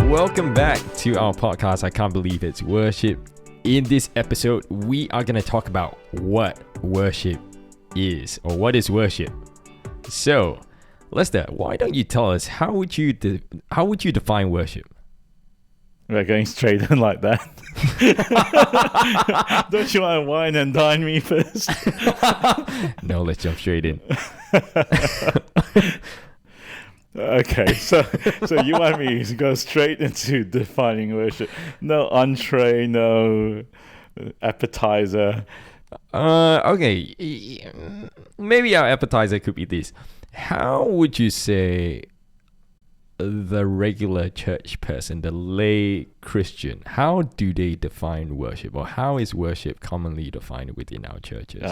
Welcome back to our podcast. I can't believe it's worship. In this episode, we are going to talk about what worship is, or what is worship. So, Lester, why don't you tell us how would you define worship? We're going straight in like that. Don't you want to wine and dine me first? No, let's jump straight in. Okay, so you want me to go straight into defining worship? No entree, no appetizer. Okay, maybe our appetizer could be this. How would you say the regular church person, the lay Christian, how do they define worship, or how is worship commonly defined within our churches?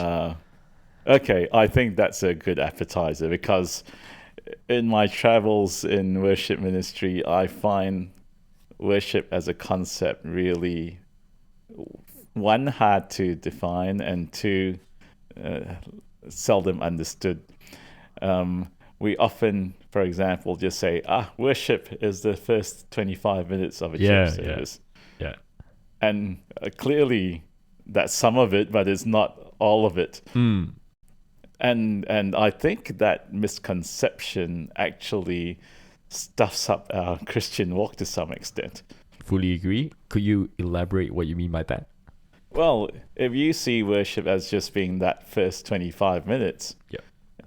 Okay, I think that's a good appetizer because in my travels in worship ministry, I find worship as a concept really, one, hard to define, and two, seldom understood. We often, for example, just say, worship is the first 25 minutes of a church service. Yeah. And clearly that's some of it, but it's not all of it. And I think that misconception actually stuffs up our Christian walk to some extent. Fully agree. Could you elaborate what you mean by that? Well, if you see worship as just being that first 25 minutes,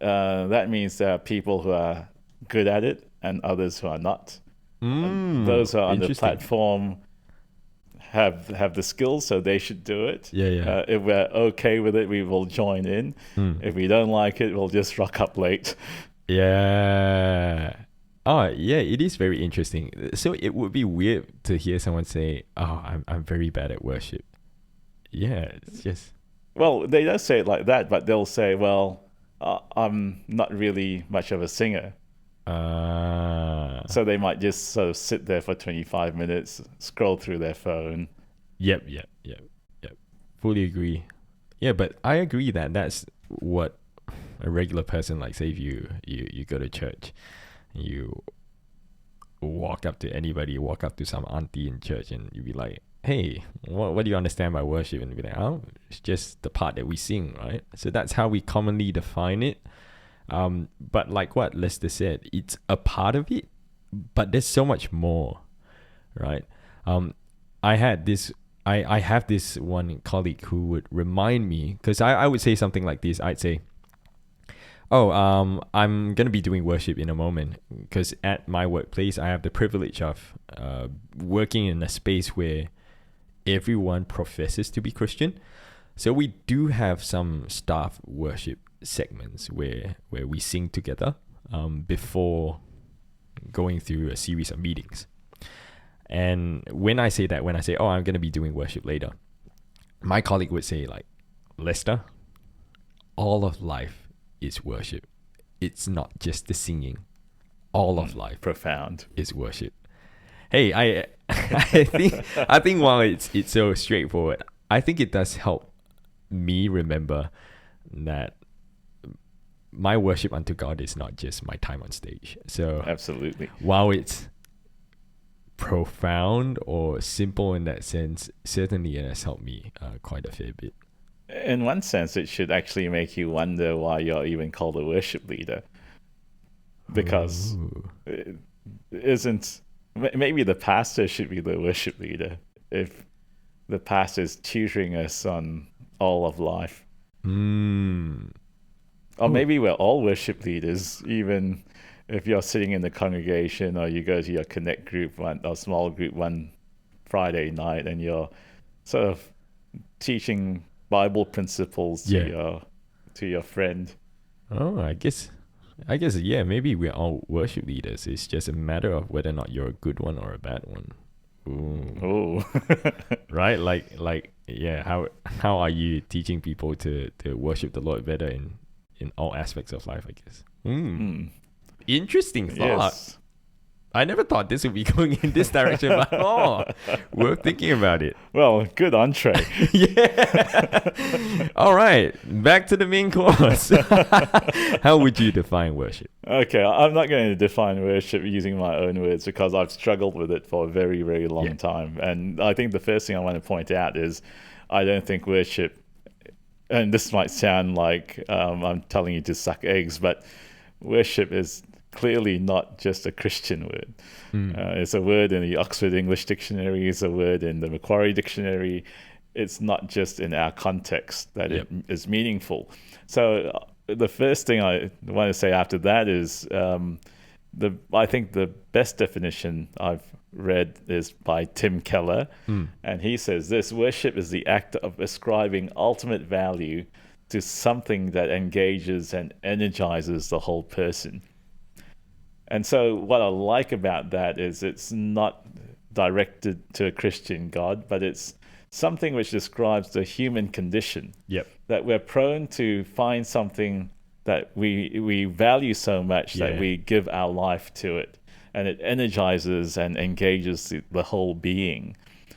that means there are people who are good at it and others who are not. Those who are on the platform have the skills, so they should do it. If we're okay with it, we will join in. If we don't like it, we'll just rock up late. Yeah. Oh, yeah, it is very interesting. So it would be weird to hear someone say, I'm very bad at worship. Yeah, it's just... Well, they don't say it like that, but they'll say, I'm not really much of a singer. So they might just sort of sit there for 25 minutes, scroll through their phone. Yep. Fully agree. Yeah, but I agree that that's what a regular person, like, say if you go to church, you walk up to anybody, walk up to some auntie in church, and you be like, hey, what do you understand by worship? And be like, it's just the part that we sing, right? So that's how we commonly define it. But like what Lester said, it's a part of it, but there's so much more, right? I have this one colleague who would remind me, because I would say something like this. I'd say, I'm going to be doing worship in a moment, because at my workplace, I have the privilege of working in a space where everyone professes to be Christian. So we do have some staff worship segments where we sing together before going through a series of meetings. And when I say, I'm going to be doing worship later, my colleague would say, like, Lester, all of life is worship. It's not just the singing. All of life profound is worship. Hey, I think while it's so straightforward, I think it does help me remember that my worship unto God is not just my time on stage. So absolutely, while it's profound or simple in that sense, certainly it has helped me quite a fair bit. In one sense, it should actually make you wonder why you're even called a worship leader, because it isn't. Maybe the pastor should be the worship leader if the pastor is tutoring us on all of life. Or maybe we're all worship leaders, even if you're sitting in the congregation or you go to your connect group or small group one Friday night and you're sort of teaching Bible principles to your friend. I guess, maybe we're all worship leaders. It's just a matter of whether or not you're a good one or a bad one. Ooh. Right? How are you teaching people to worship the Lord better in all aspects of life, I guess? Interesting thought. Yes. I never thought this would be going in this direction, but we're thinking about it. Well, good entree. Yeah. All right, back to the main course. How would you define worship? Okay, I'm not going to define worship using my own words because I've struggled with it for a very, very long time. And I think the first thing I want to point out is I don't think worship, and this might sound like I'm telling you to suck eggs, but worship is clearly not just a Christian word. It's a word in the Oxford English Dictionary, it's a word in the Macquarie Dictionary. It's not just in our context that it is meaningful. So the first thing I want to say after that is I think the best definition I've read is by Tim Keller, and he says this: worship is the act of ascribing ultimate value to something that engages and energizes the whole person. And so what I like about that is it's not directed to a Christian God, but it's something which describes the human condition. That we're prone to find something that we value so much that we give our life to it, and it energizes and engages the whole being.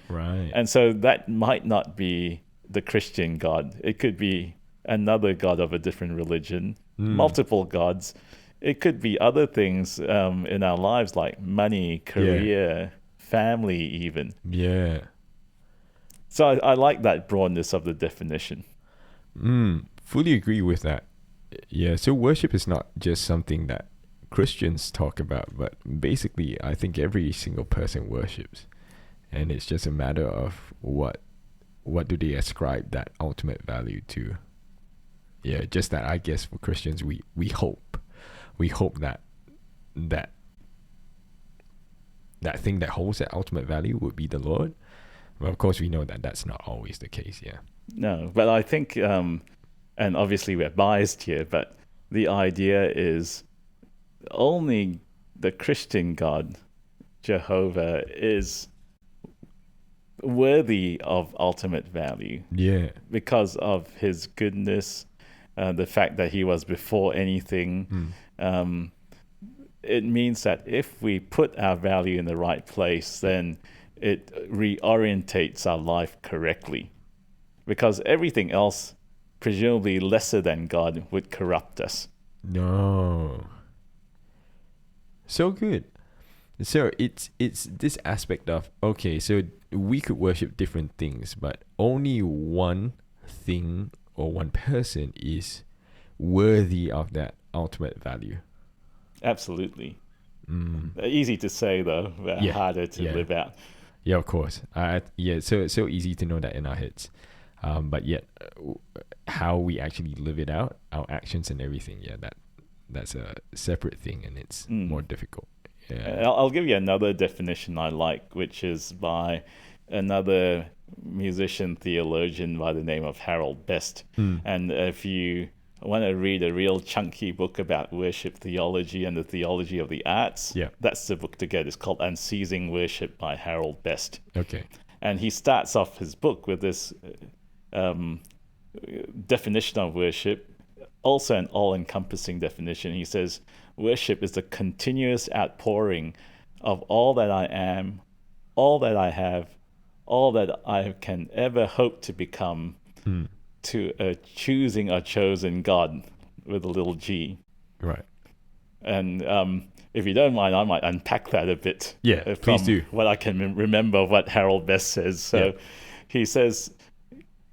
Right. And so that might not be the Christian God. It could be another God of a different religion, multiple gods. It could be other things in our lives like money, career, family even. Yeah. So I like that broadness of the definition. Fully agree with that. Yeah, so worship is not just something that Christians talk about, but basically I think every single person worships. And it's just a matter of what do they ascribe that ultimate value to. Yeah, just that I guess for Christians we hope that thing that holds that ultimate value would be the Lord. But of course we know that that's not always the case, No, but I think, and obviously we're biased here, but the idea is only the Christian God, Jehovah, is worthy of ultimate value. Yeah. Because of his goodness, the fact that he was before anything. It means that if we put our value in the right place, then it reorientates our life correctly. Because everything else, presumably lesser than God, would corrupt us. No. So good. So it's this aspect of, okay, so we could worship different things, but only one thing or one person is worthy of that ultimate value. Absolutely. Easy to say though, but harder to live out. Yeah, of course. So it's so easy to know that in our heads, but yet how we actually live it out, our actions and everything, that's a separate thing, and it's more difficult. Yeah. I'll give you another definition I like, which is by another musician theologian by the name of Harold Best. And if you want to read a real chunky book about worship theology and the theology of the arts, that's the book to get. It's called Unceasing Worship by Harold Best. Okay. And he starts off his book with this definition of worship, also an all-encompassing definition. He says, worship is the continuous outpouring of all that I am, all that I have, all that I can ever hope to become, to a choosing or chosen God with a little g. Right. And if you don't mind, I might unpack that a bit. Yeah, please do. What I can remember what Harold Best says. So he says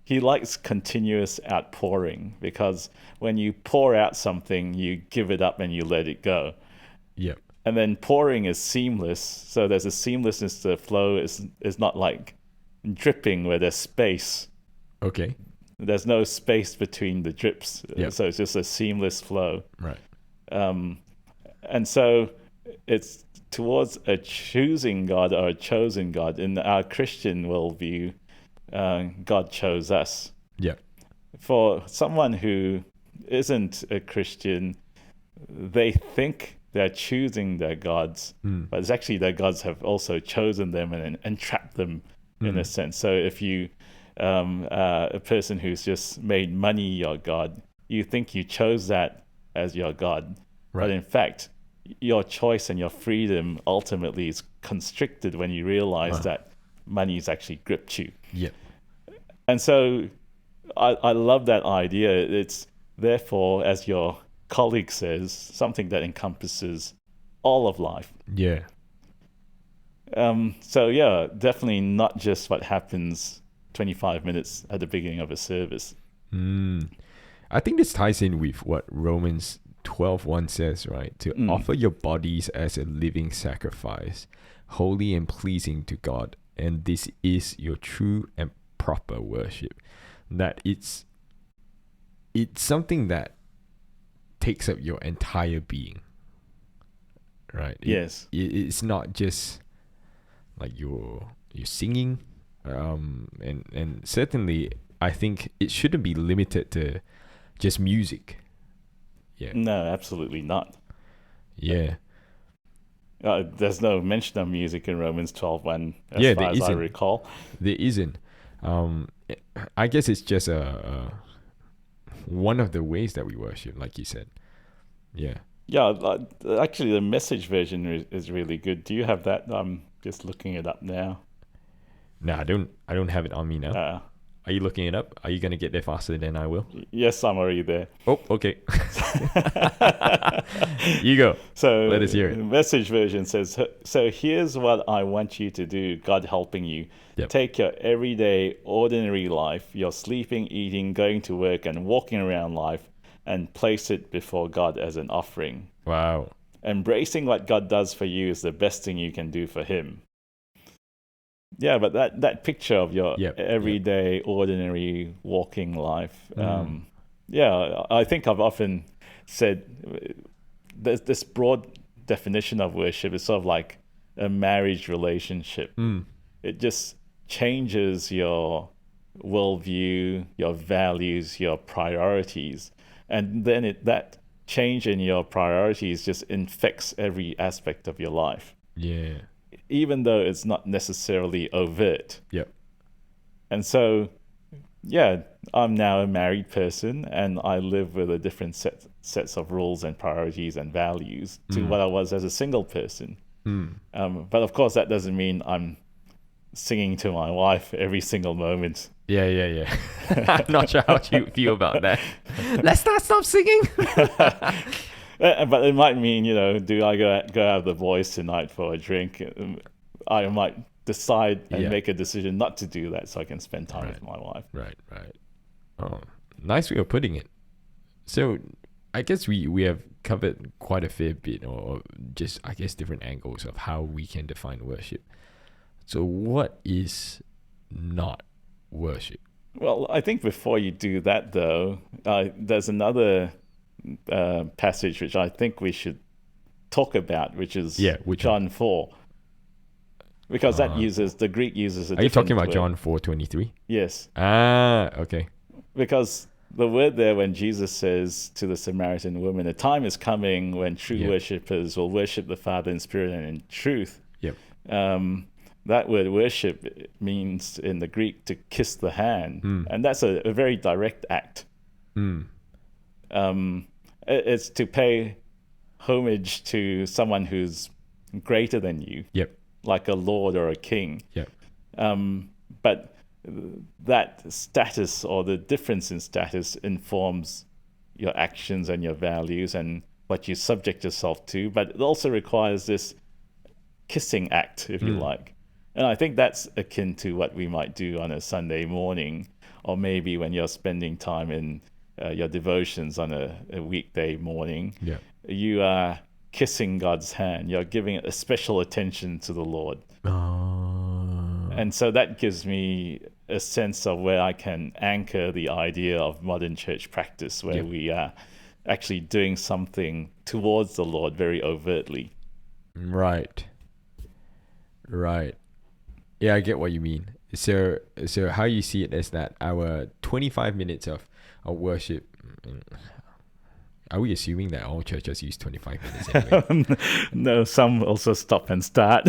he likes continuous outpouring because when you pour out something, you give it up and you let it go. Yep. And then pouring is seamless. So there's a seamlessness to the flow. It's not like dripping where there's space. Okay. There's no space between the drips. Yep. So it's just a seamless flow. Right. And so it's towards a choosing God or a chosen God. In our Christian worldview, God chose us. Yeah. For someone who isn't a Christian, they think they're choosing their gods, but it's actually their gods have also chosen them and entrapped them in a sense. So if you a person who's just made money your God, you think you chose that as your God. Right. But in fact, your choice and your freedom ultimately is constricted when you realize that money's actually gripped you. Yep. And so I love that idea. It's therefore, as your colleague says, something that encompasses all of life. Yeah. So yeah, definitely not just what happens 25 minutes at the beginning of a service. I think this ties in with what Romans 12:1 says, right? To offer your bodies as a living sacrifice, holy and pleasing to God, and this is your true and proper worship. That it's something that takes up your entire being, right? Yes. It's not just like you're singing, and certainly I think it shouldn't be limited to just music. Yeah. No, absolutely not. Yeah. There's no mention of music in Romans 12:1, as Yeah, far there as I isn't. recall. There isn't. I guess it's just one of the ways that we worship, like you said. Yeah. Yeah, actually, the message version is really good. Do you have that? I'm just looking it up now. No, I don't have it on me now. Are you looking it up? Are you gonna get there faster than I will? Yes, I'm already there. Oh, okay. You go. So Let us hear it. The message version says, so here's what I want you to do, God helping you. Yep. Take your everyday, ordinary life, your sleeping, eating, going to work, and walking around life, and place it before God as an offering. Wow. Embracing what God does for you is the best thing you can do for Him. Yeah, but that picture of your everyday, ordinary walking life, yeah, I think I've often said there's this broad definition of worship is sort of like a marriage relationship. It just changes your worldview, your values, your priorities, and then that change in your priorities just infects every aspect of your life. Yeah. Even though it's not necessarily overt. Yep. And so, yeah, I'm now a married person and I live with a different sets of rules and priorities and values to what I was as a single person. But of course, that doesn't mean I'm singing to my wife every single moment. Yeah. I'm not sure how you feel about that. Let's not stop singing. But it might mean, do I go have the boys tonight for a drink? I might decide and make a decision not to do that so I can spend time with my wife. Right. Oh, nice way of putting it. So I guess we have covered quite a fair bit, or just, I guess, different angles of how we can define worship. So what is not worship? Well, I think before you do that, though, there's another passage which I think we should talk about, which is John 4, because that uses the Greek uses a Are you talking about word. John 4:23? Yes. Okay. Because the word there, when Jesus says to the Samaritan woman, "A time is coming when true worshippers will worship the Father in spirit and in truth." Yep. That word worship means in the Greek to kiss the hand, and that's a very direct act. It's to pay homage to someone who's greater than you, like a lord or a king. But that status, or the difference in status, informs your actions and your values and what you subject yourself to. But it also requires this kissing act, if you like. And I think that's akin to what we might do on a Sunday morning, or maybe when you're spending time in your devotions on a weekday morning. You are kissing God's hand. You're giving it a special attention to the Lord. And so that gives me a sense of where I can anchor the idea of modern church practice, where we are actually doing something towards the Lord very overtly. Right. Yeah, I get what you mean. So how you see it is that our 25 minutes of worship, are we assuming that all churches use 25 minutes anyway? No, some also stop and start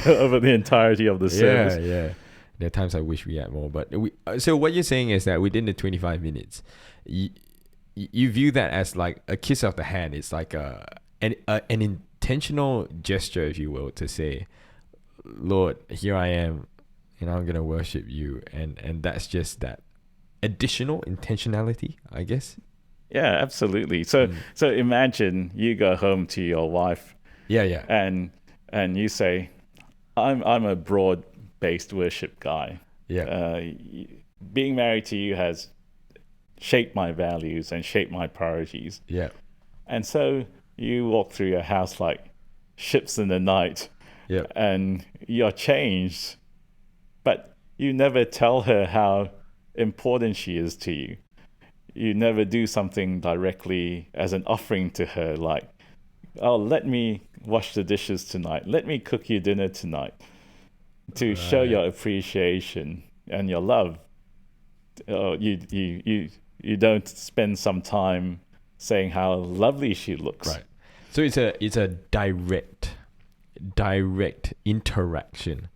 over the entirety of the service. Yeah. There are times I wish we had more, but so what you're saying is that within the 25 minutes, you view that as like a kiss of the hand. It's like an intentional gesture, if you will, to say, Lord, here I am, and I'm gonna worship you, and that's just that additional intentionality, I guess. Yeah, absolutely. So imagine you go home to your wife Yeah. and you say, I'm a broad-based worship guy. Yeah. Being married to you has shaped my values and shaped my priorities. Yeah. And so you walk through your house like ships in the night, Yeah. and you're changed, but you never tell her how important she is to you. You never do something directly as an offering to her, like, oh, let me wash the dishes tonight, let me cook you dinner tonight, to show Right. your appreciation and your love. You don't spend some time saying how lovely she looks. Right. So it's a direct interaction,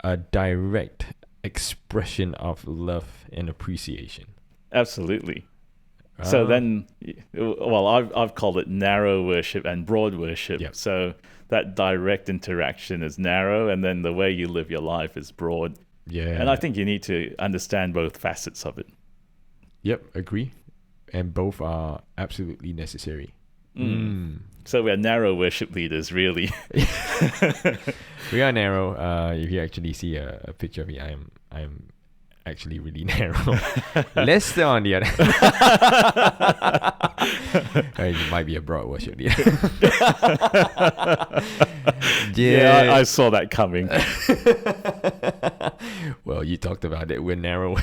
a direct expression of love and appreciation. Absolutely. So then, well, I've called it narrow worship and broad worship. Yep. So that direct interaction is narrow, and then the way you live your life is broad. Yeah. And I think you need to understand both facets of it. Yep, agree. And both are absolutely necessary. So we're narrow worship leaders, really. We are narrow. If you actually see a picture of me, I'm actually really narrow. Lester on the other you might be a broad worship leader. Yeah, I saw that coming. Well, you talked about it. We're narrow.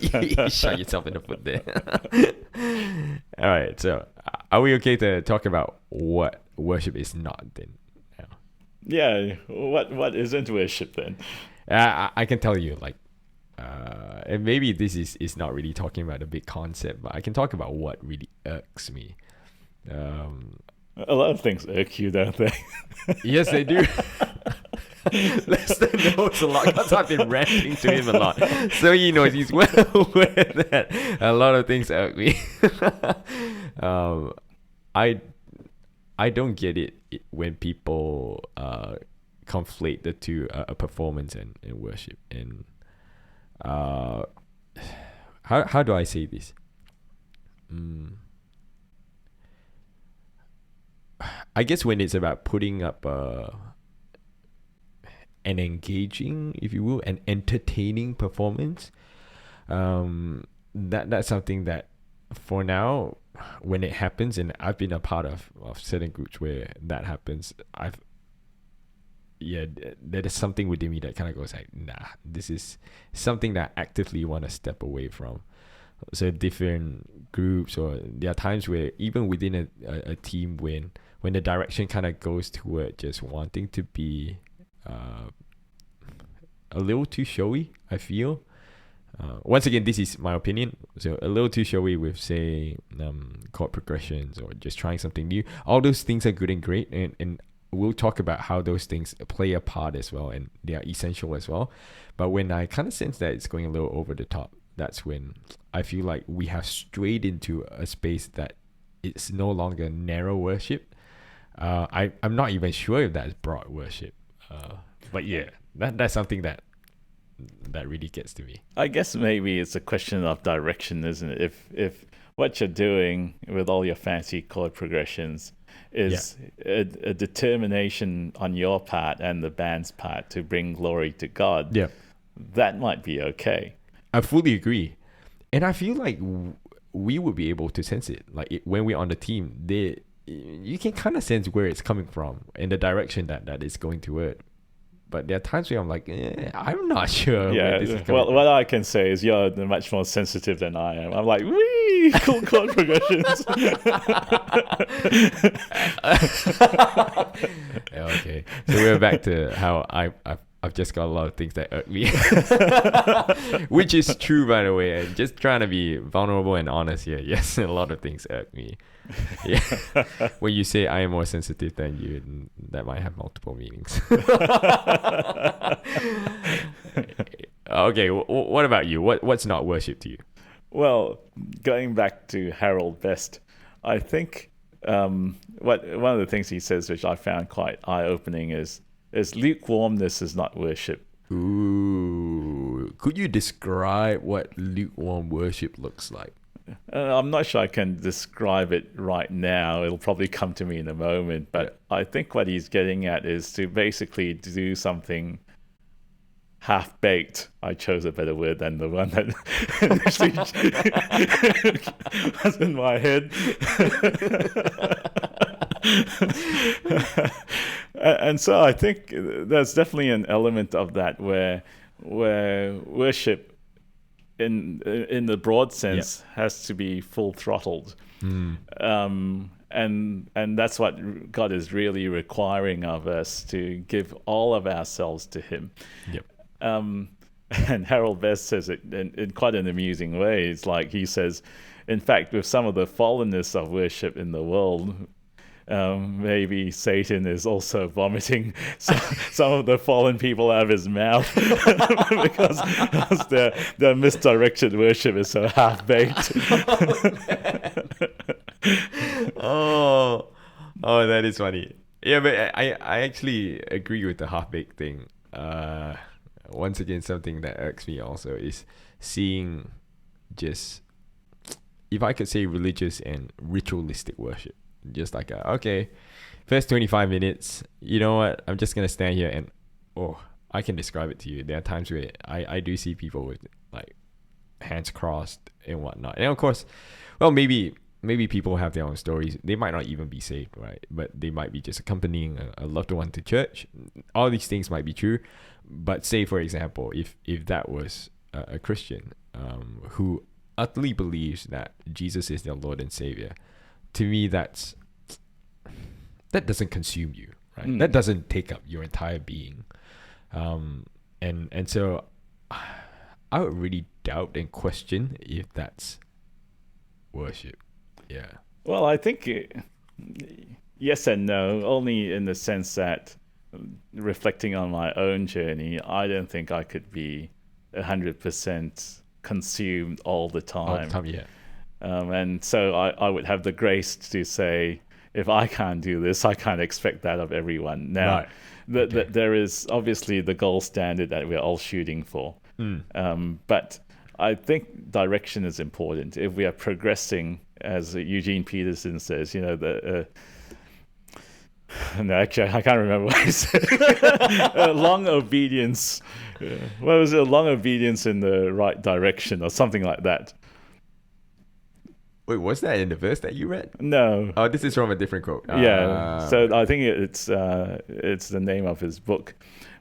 You shot yourself in the foot there. All right. So, are we okay to talk about what worship is not then? Yeah. What isn't worship then? I can tell you, like, and maybe this is not really talking about a big concept, but I can talk about what really irks me. A lot of things irk you, don't they? Yes, they do. Lester knows a lot because I've been ranting to him a lot. So he knows, he's well aware that a lot of things irk me. I don't get it when people conflate the two, a performance and worship. And how do I say this? I guess when it's about putting up an engaging, if you will, an entertaining performance, that's something that for now, when it happens, and I've been a part of certain groups where that happens, there is something within me that kind of goes like, nah, this is something that I actively want to step away from. So different groups, or there are times where even within a team, when the direction kind of goes toward just wanting to be a little too showy, I feel. Once again, this is my opinion. So a little too showy with, say, chord progressions or just trying something new. All those things are good and great, and we'll talk about how those things play a part as well, and they are essential as well. But when I kind of sense that it's going a little over the top, that's when I feel like we have strayed into a space that it's no longer narrow worship. I'm not even sure if that's broad worship. But yeah, that's something that really gets to me. I guess maybe it's a question of direction, isn't it? If what you're doing with all your fancy chord progressions is a determination on your part and the band's part to bring glory to God, that might be okay. I fully agree. And I feel like we would be able to sense it. Like when we're on the team, you can kind of sense where it's coming from and the direction that it's going toward. But there are times where I'm like, I'm not sure. Yeah, where this is well, coming what I can say is you're much more sensitive than I am. I'm like, wee, cool chord progressions. Okay, so we're back to how I've just got a lot of things that irk me, which is true, by the way. And just trying to be vulnerable and honest here. Yes, a lot of things irk me. Yeah, when you say I am more sensitive than you, that might have multiple meanings. Okay, what about you? What's not worship to you? Well, going back to Harold Best, I think one of the things he says, which I found quite eye-opening, is lukewarmness is not worship. Ooh, could you describe what lukewarm worship looks like? I'm not sure I can describe it right now. It'll probably come to me in a moment. But I think what he's getting at is to basically do something half-baked. I chose a better word than the one that initially was in my head. And so I think there's definitely an element of that where worship in the broad sense has to be full throttled. And that's what God is really requiring of us, to give all of ourselves to him. And Harold Best says it in quite an amusing way. It's like he says, in fact, with some of the fallenness of worship in the world, maybe Satan is also vomiting some of the fallen people out of his mouth because their misdirected worship is so half-baked. Oh, that is funny. Yeah, but I actually agree with the half-baked thing. Once again, something that irks me also is seeing just, if I could say, religious and ritualistic worship. Just like, okay, first 25 minutes, you know what? I'm just going to stand here and, I can describe it to you. There are times where I do see people with like hands crossed and whatnot. And of course, well, maybe people have their own stories. They might not even be saved, right? But they might be just accompanying a loved one to church. All these things might be true. But say, for example, if that was a Christian who utterly believes that Jesus is their Lord and Savior, to me, that doesn't consume you, right? That doesn't take up your entire being. And so I would really doubt and question if that's worship. Yeah. Well, I think yes and no, only in the sense that, reflecting on my own journey, I don't think I could be 100% consumed all the time. All the time, yeah. And so I would have the grace to say, if I can't do this, I can't expect that of everyone. Now, that there is obviously the gold standard that we're all shooting for. But I think direction is important. If we are progressing, as Eugene Peterson says, no, actually, I can't remember what he said. Long obedience. What was it? Long obedience in the right direction, or something like that. Wait, was that in the verse that you read? No. Oh, this is from a different quote. Yeah. So I think it's the name of his book,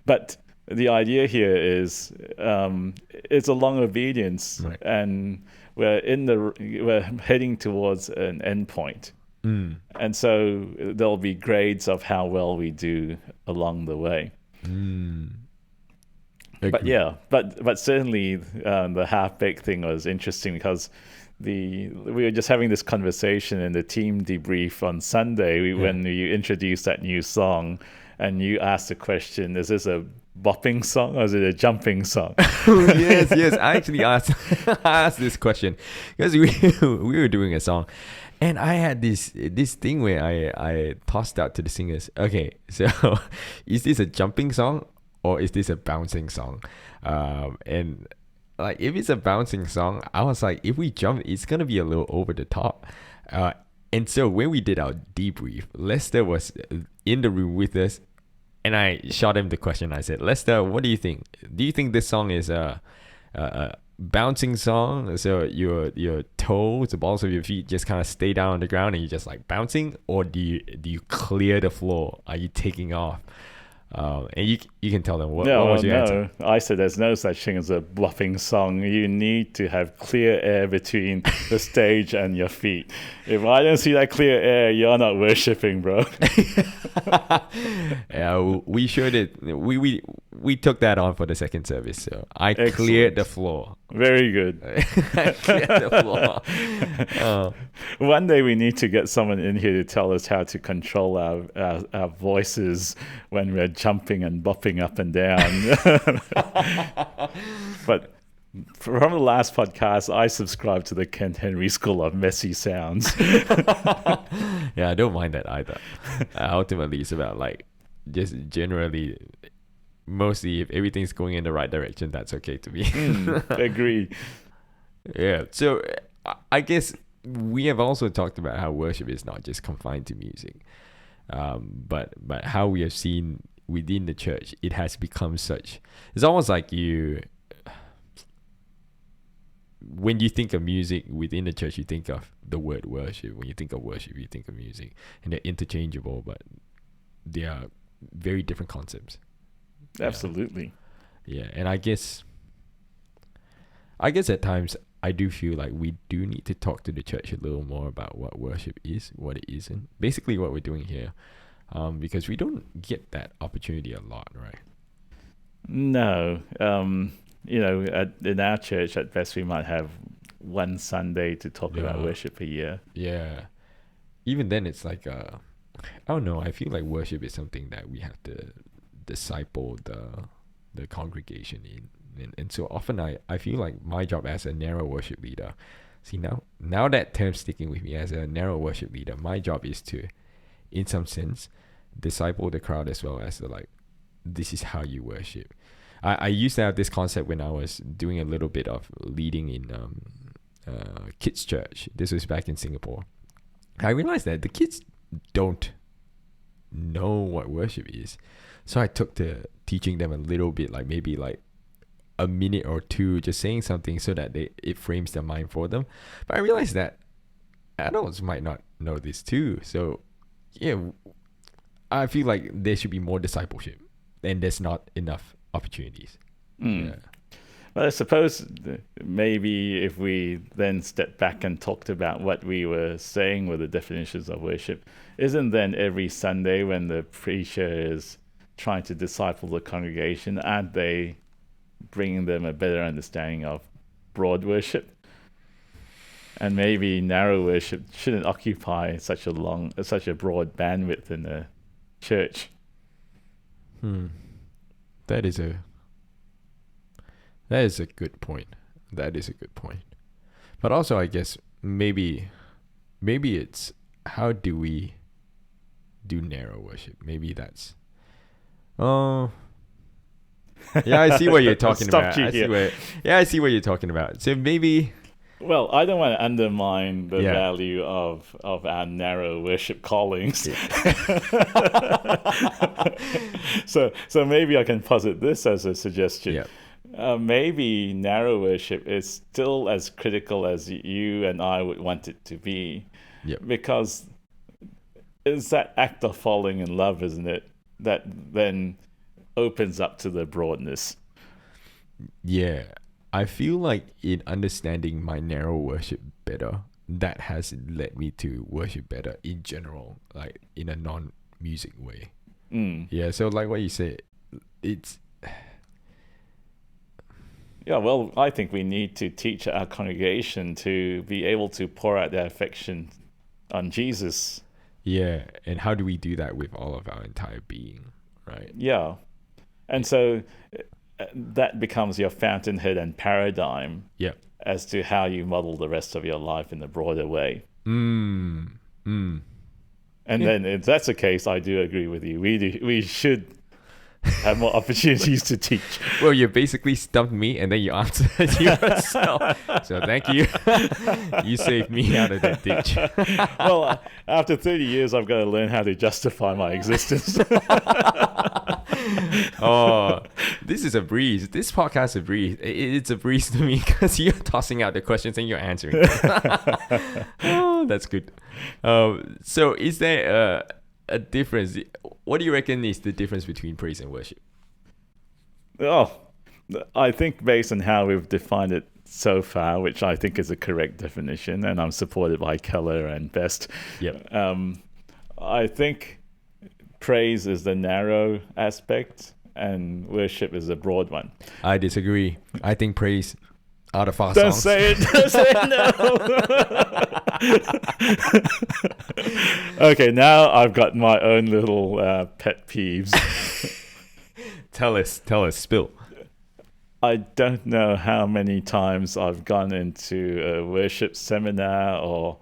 but the idea here is it's a long obedience, right. And we're heading towards an end point, and so there'll be grades of how well we do along the way. But yeah, but certainly the half-baked thing was interesting because we were just having this conversation in the team debrief on Sunday when you introduced that new song, and you asked the question, is this a bopping song or is it a jumping song? yes. I actually asked this question because we were doing a song, and I had this thing where I tossed out to the singers, okay, so is this a jumping song or is this a bouncing song? And like, if it's a bouncing song, I was like, if we jump, it's gonna be a little over the top. And so when we did our debrief, Lester was in the room with us, and I shot him the question. I said, Lester, what do you think? Do you think this song is a bouncing song? So your toes, the balls of your feet, just kind of stay down on the ground and you're just like bouncing, or do you clear the floor? Are you taking off? And you can tell them what was your answer. I said there's no such thing as a bluffing song. You need to have clear air between the stage and your feet. If I don't see that clear air, you're not worshiping, bro. Yeah, we showed it. We took that on for the second service. So I cleared the floor. Very good. I cleared the floor. One day we need to get someone in here to tell us how to control our voices when we're jumping and bopping up and down. But From the last podcast, I subscribe to the Ken Henry school of messy sounds. Yeah, I don't mind that either. Ultimately, it's about like just generally, mostly if everything's going in the right direction, that's okay to me. Agree. Yeah. So I guess we have also talked about how worship is not just confined to music, but how we have seen within the church, it has become such. It's almost like when you think of music within the church, you think of the word worship. When you think of worship, you think of music, and they're interchangeable, but they are very different concepts. Absolutely. Yeah, and I guess at times I do feel like we do need to talk to the church a little more about what worship is, what it isn't. Basically, what we're doing here, because we don't get that opportunity a lot, right? No. In our church, at best, we might have one Sunday to talk about worship a year. Yeah. Even then, it's like, I don't know. I feel like worship is something that we have to disciple the congregation in. And so often I feel like my job as a narrow worship leader, see now that term's sticking with me, as a narrow worship leader, my job is to, in some sense, disciple the crowd as well as this is how you worship. I used to have this concept when I was doing a little bit of leading in kids church. This was back in Singapore. I realized that the kids don't know what worship is. So I took to teaching them a little bit, like maybe like a minute or two, just saying something so that it frames their mind for them. But I realized that adults might not know this too. So yeah, I feel like there should be more discipleship, and there's not enough opportunities. Yeah. Well, I suppose maybe if we then step back and talked about what we were saying with the definitions of worship, isn't then every Sunday when the preacher is trying to disciple the congregation, aren't they bringing them a better understanding of broad worship? And maybe narrow worship shouldn't occupy such a broad bandwidth in the church. That is a good point. That is a good point. But also, I guess maybe it's, how do we do narrow worship? Maybe that's. Oh. Yeah, I see what you're talking about. I see what you're talking about. So maybe. Well, I don't want to undermine the value of our narrow worship callings. So maybe I can posit this as a suggestion. Yeah. Maybe narrow worship is still as critical as you and I would want it to be. Yep. Because it's that act of falling in love, isn't it, that then opens up to the broadness. Yeah. I feel like in understanding my narrow worship better, that has led me to worship better in general, like in a non-music way. Yeah, so like what you said, it's... Yeah, well, I think we need to teach our congregation to be able to pour out their affection on Jesus. Yeah, and how do we do that with all of our entire being, right? Yeah. And so that becomes your fountainhead and paradigm as to how you model the rest of your life in a broader way. And then if that's the case, I do agree with you. We should have more opportunities to teach. Well, you basically stumped me and then you answered yourself. So thank you. You saved me out of that ditch. Well, after 30 years, I've got to learn how to justify my existence. Oh, this is a breeze. This podcast is a breeze. It's a breeze to me because you're tossing out the questions and you're answering. Oh, that's good. So is there a difference? What do you reckon is the difference between praise and worship? Oh, I think based on how we've defined it so far, which I think is a correct definition, and I'm supported by Keller and Best. Yep. I think praise is the narrow aspect and worship is the broad one. I disagree. I think praise are the fast Don't songs. say it. Don't say it, no. Okay, now I've got my own little pet peeves. Tell us, spill. I don't know how many times I've gone into a worship seminar or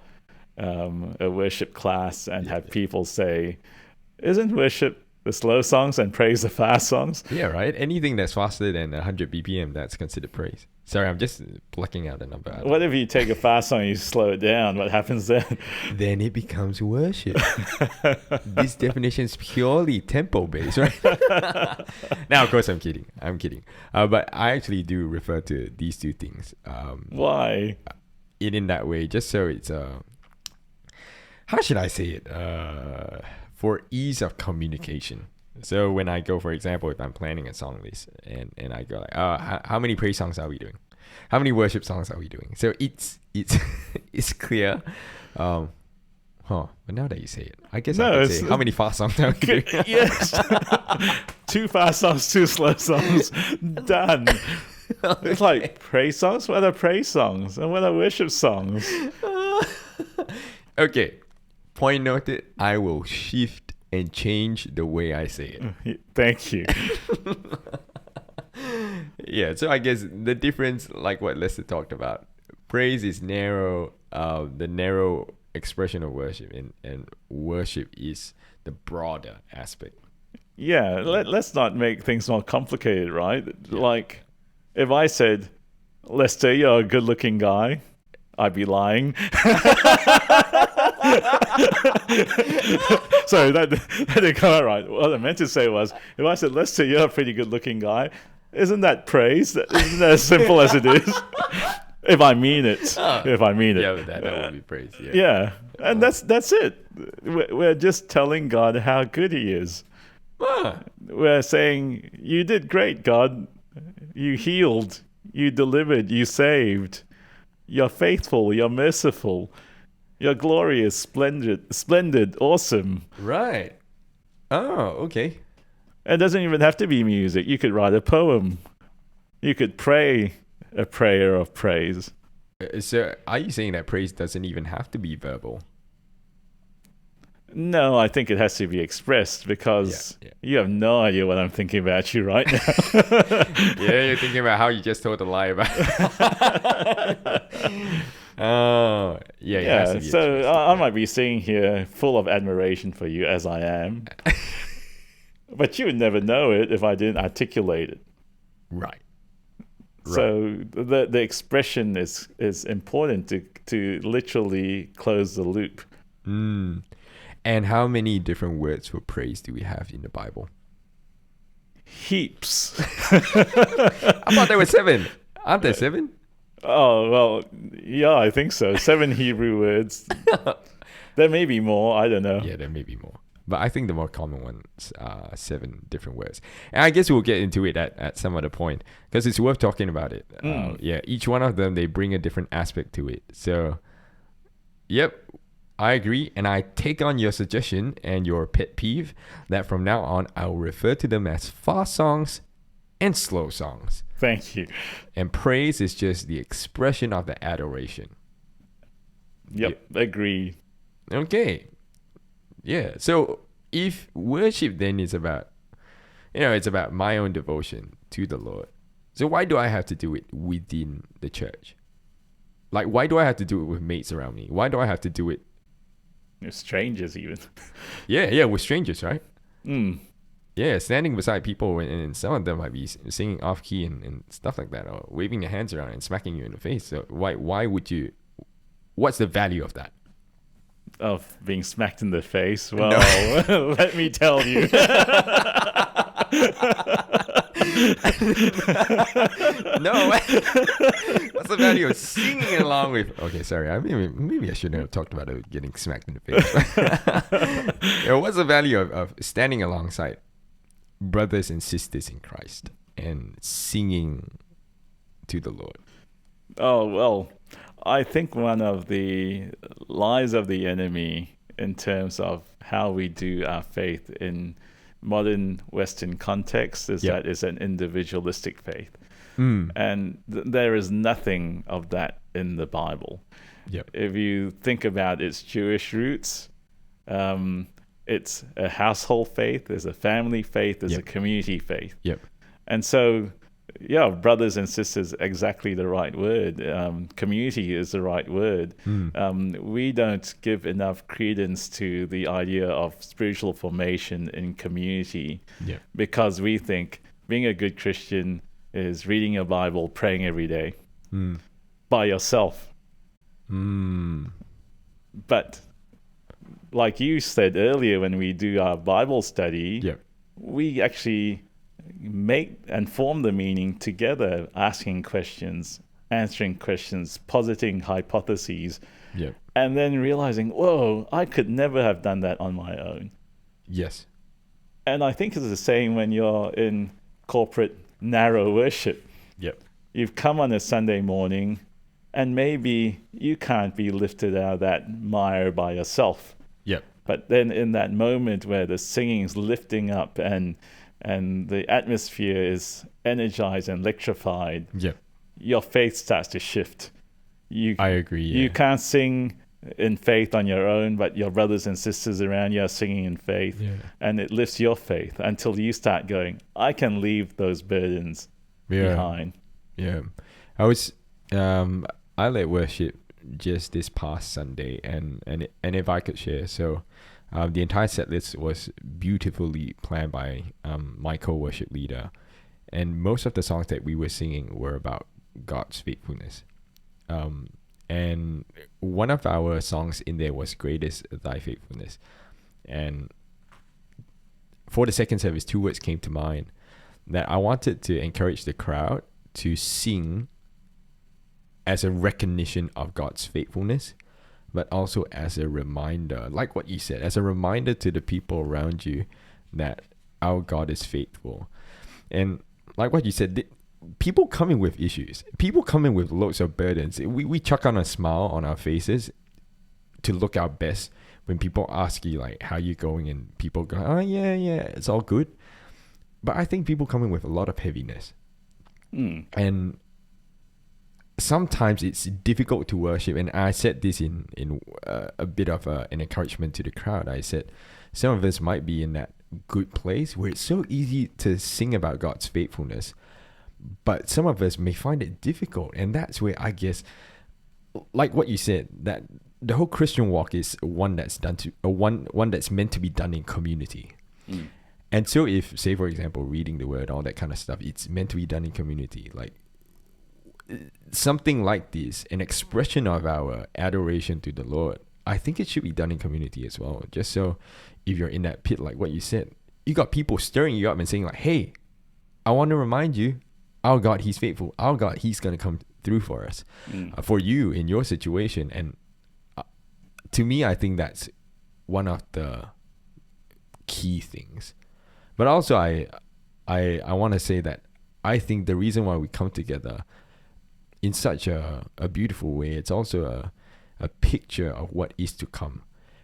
a worship class and Yeah, had people say, "Isn't worship the slow songs and praise the fast songs?" yeah, right. Anything that's faster than 100 BPM, that's considered praise. Sorry, I'm just plucking out a number. What if you take a fast song and you slow it down? What happens then? Then it becomes worship. This definition is purely tempo based, right? Now, of course, I'm kidding. I'm kidding. But I actually do refer to these two things. Why? In that way, just so it's how should I say it? For ease of communication. So when I go, for example, if I'm planning a song list and I go like, how many praise songs are we doing? How many worship songs are we doing? So it's it's clear. But now that you say it, I guess I could say how many fast songs are we doing? Yes. 2 fast songs, 2 slow songs. Done. It's like praise songs. What are praise songs? And what are worship songs? Okay. Point noted. I will shift and change the way I say it. Thank you. Yeah, so I guess the difference, like what Lester talked about, praise is narrow, the narrow expression of worship, and worship is the broader aspect. Yeah, let's not make things more complicated, right? Yeah. Like, if I said, Lester, you're a good-looking guy, I'd be lying. Sorry, that didn't come out right. What I meant to say was, if I said, Lester, you're a pretty good-looking guy, isn't that praise? Isn't that as simple as it is? If I mean it. If I mean it. Yeah, that would be praise. Yeah. Yeah, and that's it. We're just telling God how good He is. We're saying, you did great, God. You healed. You delivered. You saved. You're faithful. You're merciful. You're glorious, splendid, awesome. Right. Oh, okay. It doesn't even have to be music. You could write a poem. You could pray a prayer of praise. So are you saying that praise doesn't even have to be verbal? No, I think it has to be expressed because you have no idea what I'm thinking about you right now. Yeah, you're thinking about how you just told a lie about. Oh, yeah. It has to be So expressed. I might be sitting here full of admiration for you as I am, but you would never know it if I didn't articulate it. Right. So the expression is important to literally close the loop. And how many different words for praise do we have in the Bible? Heaps. I thought there were 7. Aren't there 7? Oh, well, yeah, I think so. 7 Hebrew words. There may be more. I don't know. Yeah, there may be more. But I think the more common ones are 7 different words. And I guess we'll get into it at some other point because it's worth talking about it. Yeah, each one of them, they bring a different aspect to it. So, yep, I agree. And I take on your suggestion and your pet peeve that from now on, I'll refer to them as fast songs and slow songs. Thank you. And praise is just the expression of the adoration. Yep, agree. Okay. Yeah. So if worship then is about, it's about my own devotion to the Lord. So why do I have to do it within the church? Like, why do I have to do it with mates around me? Why do I have to do it? Strangers even. Yeah, with strangers, right? Mm. Yeah, standing beside people and some of them might be singing off key and stuff like that, or waving their hands around and smacking you in the face. So why would you? What's the value of that? Of being smacked in the face? Well, No. let me tell you. No. What's the value of singing along with? Okay, sorry. Maybe I shouldn't have talked about it getting smacked in the face. What's the value of standing alongside brothers and sisters in Christ and singing to the Lord? Oh, well, I think one of the lies of the enemy in terms of how we do our faith in modern Western context is that it's an individualistic faith. And there is nothing of that in the Bible. If you think about its Jewish roots, it's a household faith, there's a family faith, there's a community faith. And so yeah, brothers and sisters, exactly the right word. Community is the right word. We don't give enough credence to the idea of spiritual formation in community Yeah. because we think being a good Christian is reading your Bible, praying every day Mm. by yourself. Mm. But like you said earlier, when we do our Bible study, Yeah. we actually make and form the meaning together, asking questions, answering questions, positing hypotheses, Yeah. and then realizing, whoa, I could never have done that on my own. Yes. And I think it's the same when you're in corporate narrow worship. Yep. You've come on a Sunday morning, and maybe you can't be lifted out of that mire by yourself. Yep. But then in that moment where the singing is lifting up and the atmosphere is energized and electrified, Yep. your faith starts to shift. I agree. Yeah. You can't sing in faith on your own, but your brothers and sisters around you are singing in faith, Yeah. and it lifts your faith until you start going, I can leave those burdens behind. Yeah. I was I led worship just this past Sunday, and if I could share, so the entire set list was beautifully planned by my co-worship leader, and most of the songs that we were singing were about God's faithfulness. And one of our songs in there was "Great is Thy Faithfulness," and for the second service, 2 words came to mind that I wanted to encourage the crowd to sing as a recognition of God's faithfulness, but also as a reminder, like what you said, as a reminder to the people around you that our God is faithful. And like what you said, people come in with issues. People come in with loads of burdens. We chuck on a smile on our faces to look our best when people ask you, like, how you going? And people go, oh, yeah, it's all good. But I think people come in with a lot of heaviness. And sometimes it's difficult to worship. And I said this in a bit of an encouragement to the crowd. I said, some of us might be in that good place where it's so easy to sing about God's faithfulness, but some of us may find it difficult. And that's where I guess, like what you said, that the whole Christian walk is one that's one that's meant to be done in community. And so if, say, for example, reading the word, all that kind of stuff, it's meant to be done in community. Like something like this, an expression of our adoration to the Lord, I think it should be done in community as well. Just so if you're in that pit, like what you said, you got people stirring you up and saying like, hey, I want to remind you, our God, He's faithful. Our God, He's going to come through for us, for you in your situation. And to me, I think that's one of the key things. But also, I want to say that I think the reason why we come together in such a beautiful way, it's also a picture of what is to come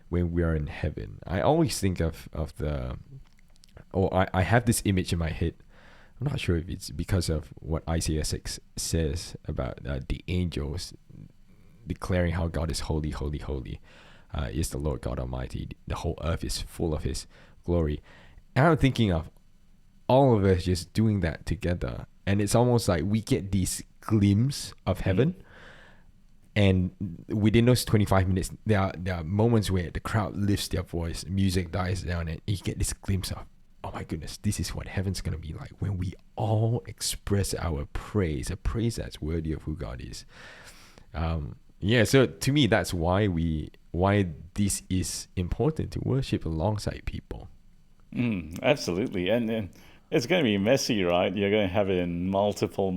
when we are in heaven. I always think of I have this image in my head. I'm not sure if it's because of what Isaiah 6 says about the angels declaring how God is holy, holy, holy is the Lord God Almighty. The whole earth is full of His glory. And I'm thinking of all of us just doing that together. And it's almost like we get these glimpses of heaven. And within those 25 minutes, there are moments where the crowd lifts their voice, music dies down, and you get this glimpse of, oh my goodness, this is what heaven's going to be like when we all express our praise, a praise that's worthy of who God is. So to me, that's why this is important, to worship alongside people. Absolutely. And it's going to be messy, right? You're going to have it in multiple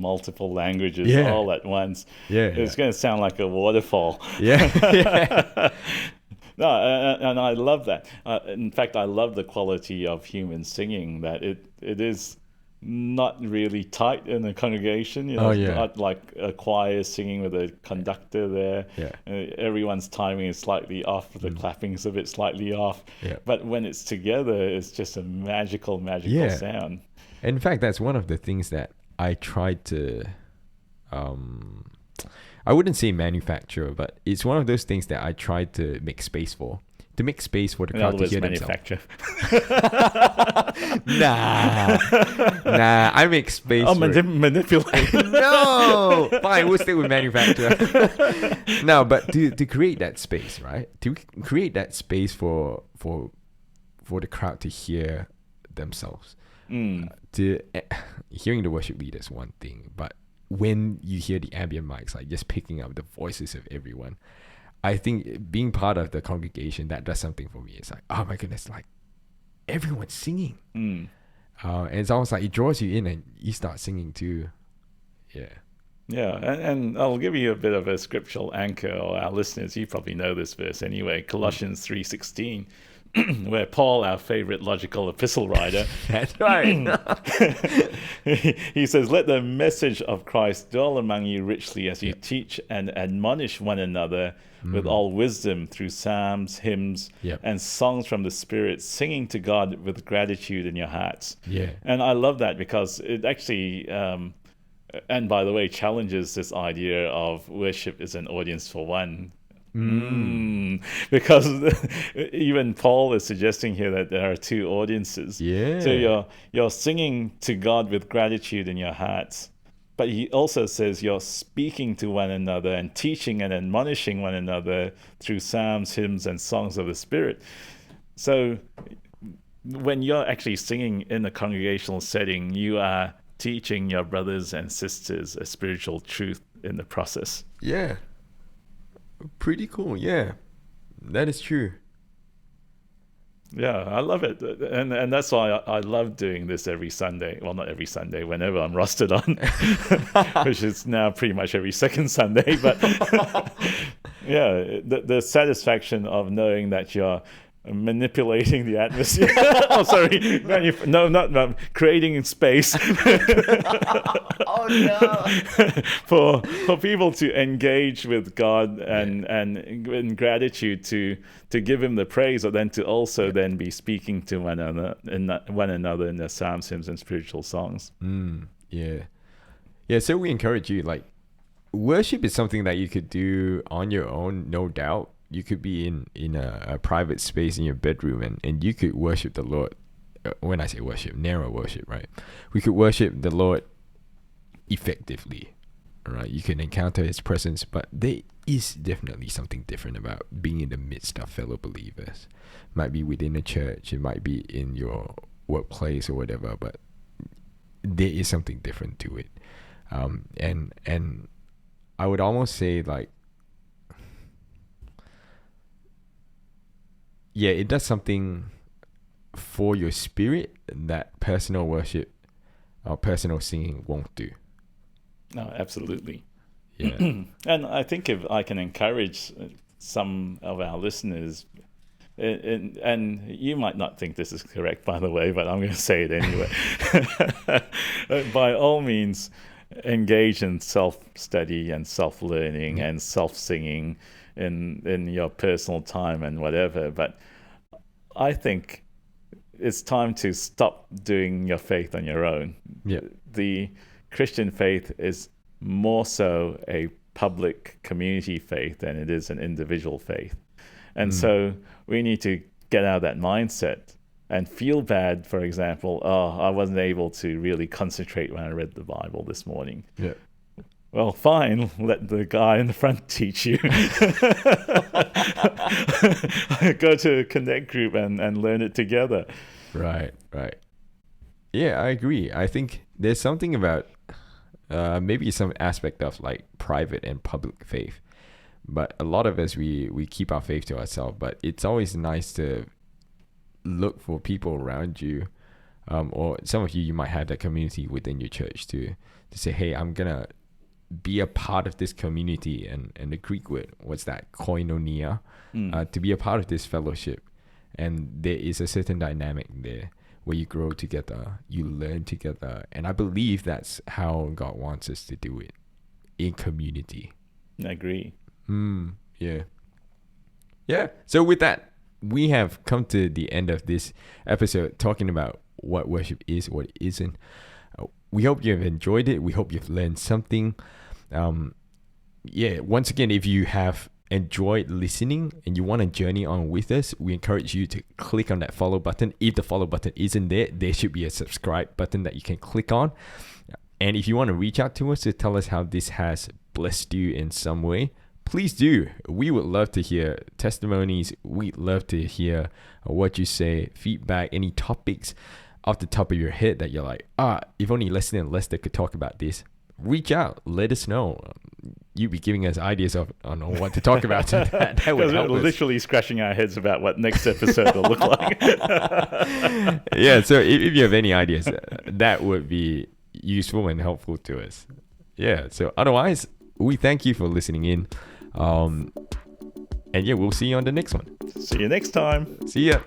languages all at once. It's going to sound like a waterfall. No, and I love that. In fact, I love the quality of human singing, that it is not really tight in the congregation. It's not like a choir singing with a conductor there. Everyone's timing is slightly off, the clapping's a bit slightly off. But when it's together, it's just a magical sound. In fact, that's one of the things that I tried to, I wouldn't say manufacture, but it's one of those things that I tried to make space for, to make space for the In crowd other to words, hear themselves. manufacture. Nah, I make space for it. Manipulate. No, fine, we'll stick with manufacturer. No, but to create that space, right? To create that space for the crowd to hear themselves. Hearing the worship leader is one thing, but when you hear the ambient mics, like just picking up the voices of everyone, I think being part of the congregation, that does something for me. It's like, oh my goodness, like everyone's singing. And it's almost like it draws you in and you start singing too. Yeah. Yeah, and I'll give you a bit of a scriptural anchor, or our listeners, you probably know this verse anyway, Colossians 3:16, where Paul, our favorite logical epistle writer, That's right. he says, "Let the message of Christ dwell among you richly as you teach and admonish one another with all wisdom through psalms, hymns, and songs from the Spirit, singing to God with gratitude in your hearts." Yeah. And I love that because it actually... and by the way, challenges this idea of worship is an audience for one. Because even Paul is suggesting here that there are two audiences. Yeah. So you're singing to God with gratitude in your hearts, but he also says you're speaking to one another and teaching and admonishing one another through psalms, hymns, and songs of the Spirit. So when you're actually singing in a congregational setting, you are teaching your brothers and sisters a spiritual truth in the process. Yeah. Pretty cool. Yeah. That is true. Yeah, I love it. And that's why I love doing this every Sunday. Well, not every Sunday, whenever I'm rostered on, which is now pretty much every second Sunday. But yeah, the satisfaction of knowing that you're manipulating the atmosphere. Oh, sorry. Not creating space. Oh no. for people to engage with God and in gratitude to give Him the praise, or then to also then be speaking to one another in the psalms, hymns, and spiritual songs. Yeah. So we encourage you, like, worship is something that you could do on your own, no doubt. You could be in a private space in your bedroom and you could worship the Lord. When I say worship, narrow worship, right? We could worship the Lord effectively, right? You can encounter His presence, but there is definitely something different about being in the midst of fellow believers. It might be within a church, it might be in your workplace or whatever, but there is something different to it. And I would almost say, like, yeah, it does something for your spirit that personal worship or personal singing won't do. No, absolutely. Yeah. And I think if I can encourage some of our listeners, and you might not think this is correct, by the way, but I'm going to say it anyway. By all means, engage in self-study and self-learning and self-singing in your personal time and whatever. But I think it's time to stop doing your faith on your own. Yeah. The Christian faith is more so a public community faith than it is an individual faith. And so we need to get out of that mindset and feel bad, for example, I wasn't able to really concentrate when I read the Bible this morning. Yeah. Well, fine, let the guy in the front teach you. Go to a connect group and learn it together. Right. Yeah, I agree. I think there's something about maybe some aspect of like private and public faith. But a lot of us, we keep our faith to ourselves. But it's always nice to look for people around you. Or some of you might have that community within your church to say, hey, I'm going to be a part of this community. And the Greek word, what's that? Koinonia. To be a part of this fellowship. And there is a certain dynamic there where you grow together, you learn together. And I believe that's how God wants us to do it, in community. I agree. Yeah. So with that, we have come to the end of this episode talking about what worship is, what it isn't. We hope you have enjoyed it. We hope you've learned something. Once again, if you have enjoyed listening and you want to journey on with us, we encourage you to click on that follow button. If the follow button isn't there, there should be a subscribe button that you can click on. And if you want to reach out to us to tell us how this has blessed you in some way, please do. We would love to hear testimonies. We'd love to hear what you say, feedback, any topics off the top of your head that you're like, if only Leslie and Lester could talk about this. Reach out, let us know. You'd be giving us ideas on what to talk about. So that would help we're us. literally scratching our heads about what next episode will look like. Yeah, so if you have any ideas, that would be useful and helpful to us. Yeah, so otherwise, we thank you for listening in. And yeah, we'll see you on the next one. See you next time. See ya.